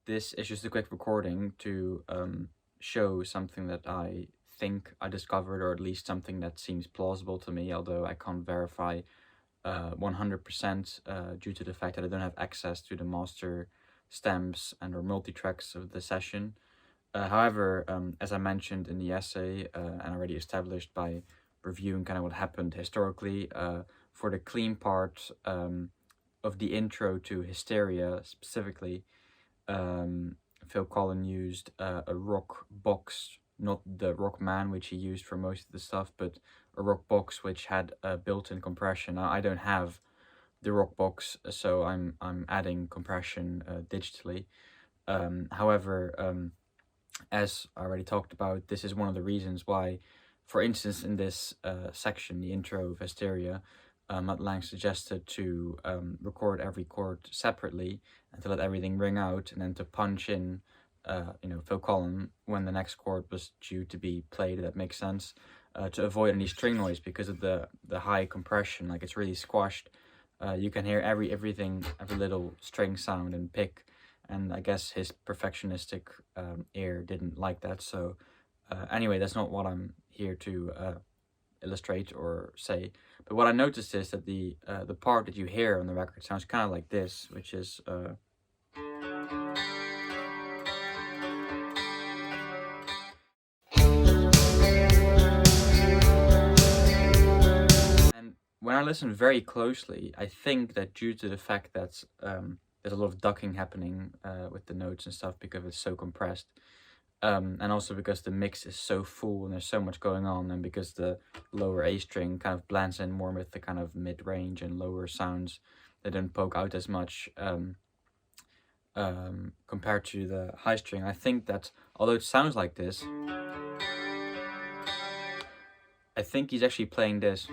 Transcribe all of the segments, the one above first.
This is just a quick recording to show something that I think I discovered, or at least something that seems plausible to me, although I can't verify 100% due to the fact that I don't have access to the master stems and or multi-tracks of the session. However, as I mentioned in the essay and already established by reviewing kind of what happened historically, for the clean part of the intro to Hysteria specifically, Phil Collin used a rock box, not the rock man which he used for most of the stuff, but a rock box which had a built-in compression. Now, I don't have the rock box, so I'm adding compression digitally. However, as I already talked about, this is one of the reasons why, for instance, in this section, the intro of Hysteria, Matt Lang suggested to record every chord separately and to let everything ring out, and then to punch in, Phil Collin when the next chord was due to be played. That makes sense, to avoid any string noise because of the high compression. Like, it's really squashed. You can hear every little string sound and pick. And I guess his perfectionistic ear didn't like that. So anyway, that's not what I'm here to illustrate or say. But what I noticed is that the part that you hear on the record sounds kind of like this, which is and when I listen very closely, I think that due to the fact that there's a lot of ducking happening with the notes and stuff because it's so compressed, and also because the mix is so full and there's so much going on, and because the lower A string kind of blends in more with the kind of mid-range and lower sounds that don't poke out as much compared to the high string. I think that although it sounds like this, I think he's actually playing this.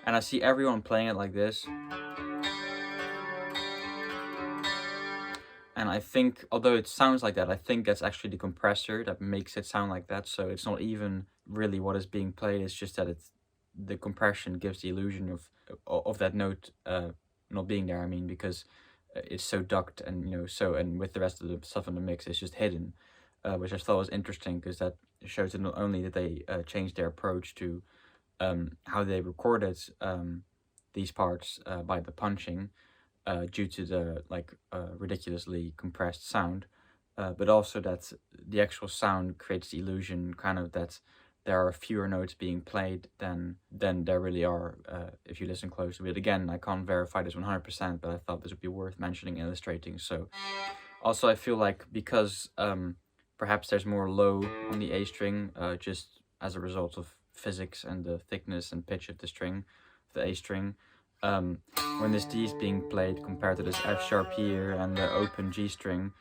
And I see everyone playing it like this. And I think, although it sounds like that, I think that's actually the compressor that makes it sound like that. So it's not even really what is being played. It's just that the compression gives the illusion of that note not being there. I mean, because it's so ducked, and and with the rest of the stuff in the mix, it's just hidden, which I thought was interesting, because that shows that not only did they change their approach to how they recorded these parts by the punching due to the ridiculously compressed sound, but also that the actual sound creates the illusion kind of that there are fewer notes being played than there really are if you listen closely. But again, I can't verify this 100%, but I thought this would be worth mentioning and illustrating. So also I feel like because perhaps there's more low on the A string just as a result of physics and the thickness and pitch of the string, the A string, when this D is being played compared to this F sharp here and the open G string,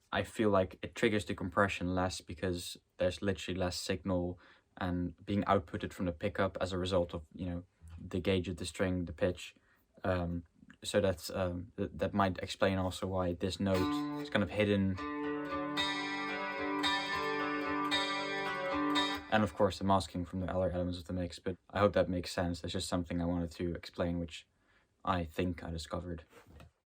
I feel like it triggers the compression less because there's literally less signal and being outputted from the pickup as a result of the gauge of the string, the pitch. So that's that might explain also why this note is kind of hidden. And of course the masking from the other elements of the mix, but I hope that makes sense. That's just something I wanted to explain, which I think I discovered.